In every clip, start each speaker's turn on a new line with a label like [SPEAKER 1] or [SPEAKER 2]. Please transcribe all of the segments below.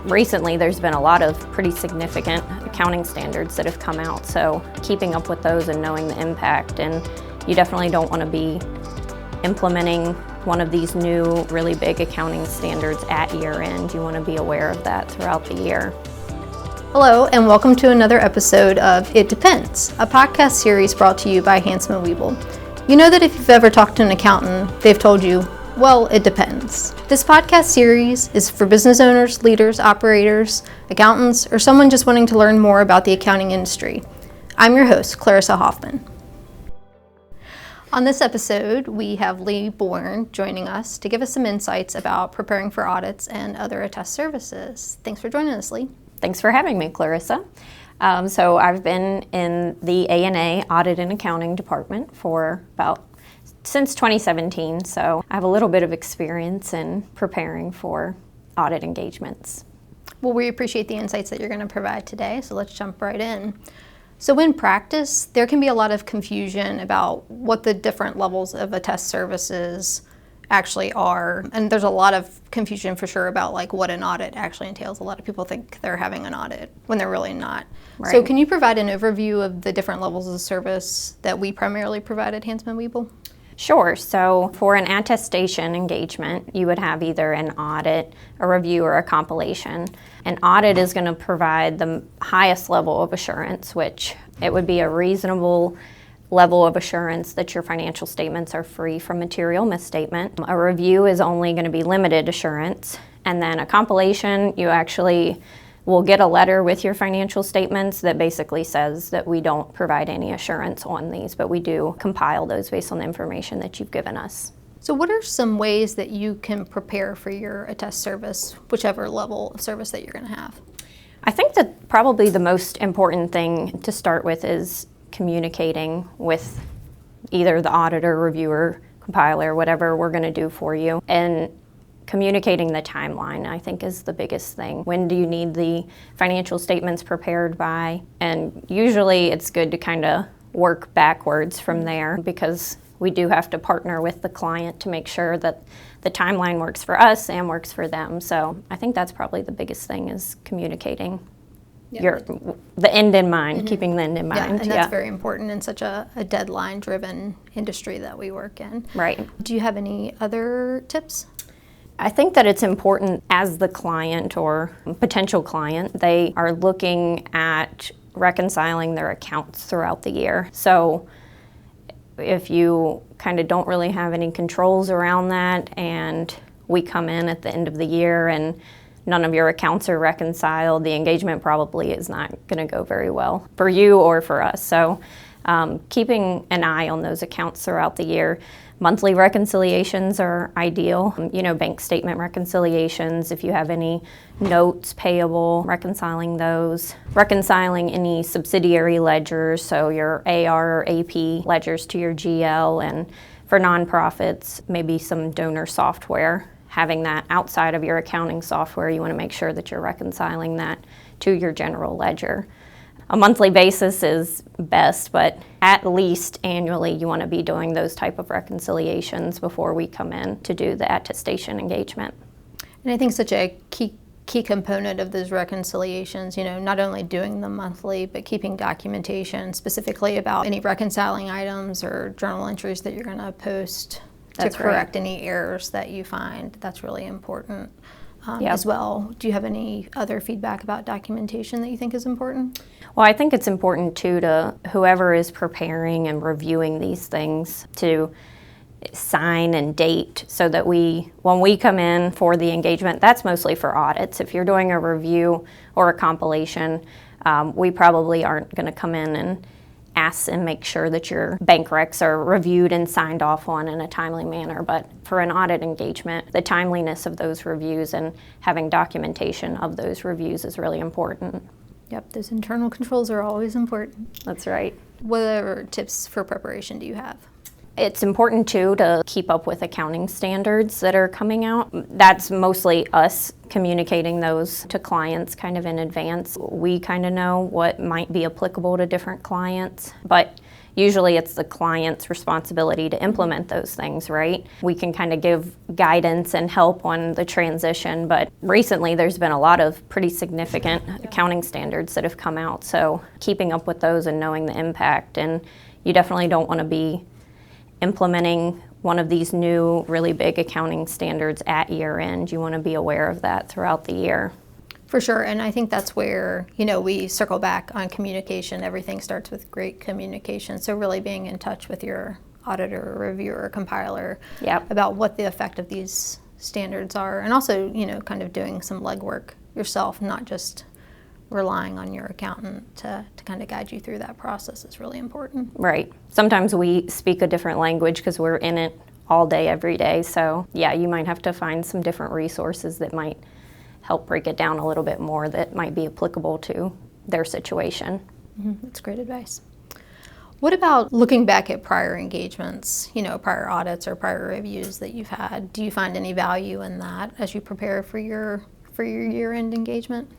[SPEAKER 1] Recently, there's been a lot of pretty significant accounting standards that have come out, so keeping up with those and knowing the impact, and you definitely don't want to be implementing one of these new really big accounting standards at year end. You want to be aware of that throughout the year.
[SPEAKER 2] Hello, and welcome to another episode of It Depends, a podcast series brought to you by Hanseman Weeble. You know that if you've ever talked to an accountant, they've told you, well, it depends. This podcast series is for business owners, leaders, operators, accountants, or someone just wanting to learn more about the accounting industry. I'm your host, Clarissa Hoffman. On this episode, we have Lee Bourne joining us to give us some insights about preparing for audits and other attest services. Thanks for joining us, Lee.
[SPEAKER 1] Thanks for having me, Clarissa. So I've been in the A&A Audit and Accounting Department since 2017, so I have a little bit of experience in preparing for audit engagements.
[SPEAKER 2] Well, we appreciate the insights that you're going to provide today, so let's jump right in. So in practice, there can be a lot of confusion about what the different levels of attest services actually are, and there's a lot of confusion for sure about like what an audit actually entails. A lot of people think they're having an audit when they're really not. Right. So can you provide an overview of the different levels of service that we primarily provide at Hanseman Weeble?
[SPEAKER 1] Sure. So for an attestation engagement, you would have either an audit, a review, or a compilation. An audit is going to provide the highest level of assurance, which it would be a reasonable level of assurance that your financial statements are free from material misstatement. A review is only going to be limited assurance. And then a compilation, you actually will get a letter with your financial statements that basically says that we don't provide any assurance on these, but we do compile those based on the information that you've given us.
[SPEAKER 2] So what are some ways that you can prepare for your attest service, whichever level of service that you're going to have?
[SPEAKER 1] I think that probably the most important thing to start with is communicating with either the auditor, reviewer, compiler, whatever we're going to do for you, and communicating the timeline, I think, is the biggest thing. When do you need the financial statements prepared by? And usually it's good to kind of work backwards from there, because we do have to partner with the client to make sure that the timeline works for us and works for them. So I think that's probably the biggest thing, is communicating the end in mind, keeping the end in mind.
[SPEAKER 2] Yeah, and that's very important in such a deadline-driven industry that we work in.
[SPEAKER 1] Right.
[SPEAKER 2] Do you have any other tips?
[SPEAKER 1] I think that it's important, as the client or potential client, they are looking at reconciling their accounts throughout the year. So if you kind of don't really have any controls around that, and we come in at the end of the year and none of your accounts are reconciled, the engagement probably is not going to go very well for you or for us. So keeping an eye on those accounts throughout the year. Monthly reconciliations are ideal. Bank statement reconciliations, if you have any notes payable, reconciling those. Reconciling any subsidiary ledgers, so your AR or AP ledgers to your GL, and for nonprofits, maybe some donor software. Having that outside of your accounting software, you want to make sure that you're reconciling that to your general ledger. A monthly basis is best, but at least annually you want to be doing those type of reconciliations before we come in to do the attestation engagement.
[SPEAKER 2] And I think such a key component of those reconciliations, not only doing them monthly, but keeping documentation specifically about any reconciling items or journal entries that you're going to post to correct any errors that you find. That's really important as well. Do you have any other feedback about documentation that you think is important?
[SPEAKER 1] Well, I think it's important too to whoever is preparing and reviewing these things to sign and date, so that when we come in for the engagement, that's mostly for audits. If you're doing a review or a compilation, we probably aren't going to come in and ask and make sure that your bank recs are reviewed and signed off on in a timely manner. But for an audit engagement, the timeliness of those reviews and having documentation of those reviews is really important.
[SPEAKER 2] Yep, those internal controls are always important.
[SPEAKER 1] That's right.
[SPEAKER 2] What other tips for preparation do you have?
[SPEAKER 1] It's important too to keep up with accounting standards that are coming out. That's mostly us communicating those to clients kind of in advance. We kind of know what might be applicable to different clients, but usually it's the client's responsibility to implement those things, right? We can kind of give guidance and help on the transition, but recently there's been a lot of pretty significant accounting standards that have come out. So keeping up with those and knowing the impact, and you definitely don't want to be implementing one of these new really big accounting standards at year end. You want to be aware of that throughout the year.
[SPEAKER 2] For sure, and I think that's where, we circle back on communication. Everything starts with great communication. So really being in touch with your auditor, reviewer, compiler about what the effect of these standards are, and also, kind of doing some legwork yourself, not just relying on your accountant to kind of guide you through that process is really important.
[SPEAKER 1] Right. Sometimes we speak a different language because we're in it all day, every day. So yeah, you might have to find some different resources that might help break it down a little bit more that might be applicable to their situation.
[SPEAKER 2] That's great advice. What about looking back at prior engagements, prior audits or prior reviews that you've had? Do you find any value in that as you prepare for your year-end engagement?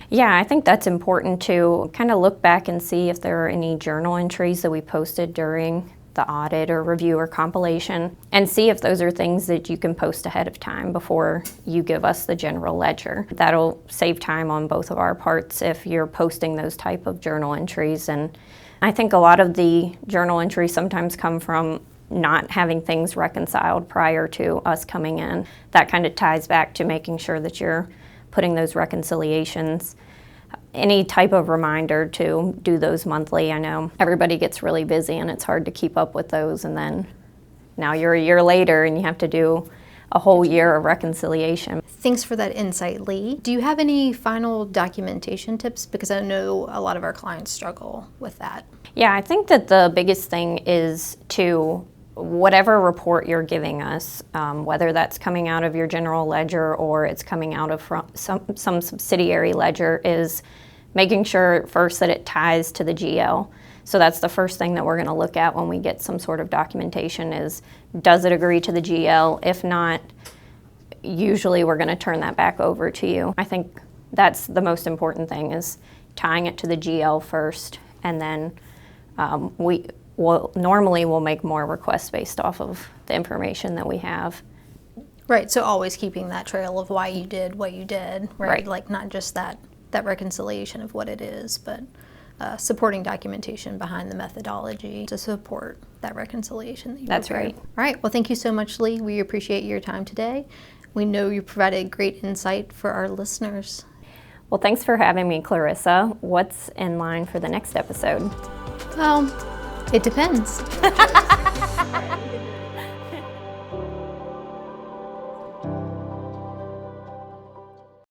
[SPEAKER 1] Yeah, I think that's important to kind of look back and see if there are any journal entries that we posted during the audit or review or compilation, and see if those are things that you can post ahead of time before you give us the general ledger. That'll save time on both of our parts if you're posting those type of journal entries. And I think a lot of the journal entries sometimes come from not having things reconciled prior to us coming in. That kind of ties back to making sure that you're putting those reconciliations. Any type of reminder to do those monthly. I know everybody gets really busy and it's hard to keep up with those, and then now you're a year later and you have to do a whole year of reconciliation.
[SPEAKER 2] Thanks for that insight, Lee. Do you have any final documentation tips? Because I know a lot of our clients struggle with that.
[SPEAKER 1] Yeah, I think that the biggest thing is to whatever report you're giving us, whether that's coming out of your general ledger or it's coming out of some subsidiary ledger, is making sure first that it ties to the GL. So that's the first thing that we're going to look at when we get some sort of documentation is, does it agree to the GL? If not, usually we're going to turn that back over to you. I think that's the most important thing, is tying it to the GL first, and then we'll make more requests based off of the information that we have.
[SPEAKER 2] Right, so always keeping that trail of why you did what you did, right?
[SPEAKER 1] Right.
[SPEAKER 2] Like not just that reconciliation of what it is, but supporting documentation behind the methodology to support that reconciliation that you
[SPEAKER 1] That's
[SPEAKER 2] prepared.
[SPEAKER 1] right.
[SPEAKER 2] All right, well, thank you so much, Lee. We appreciate your time today. We know you provided great insight for our listeners.
[SPEAKER 1] Well, thanks for having me, Clarissa. What's in line for the next episode?
[SPEAKER 2] Well, it depends.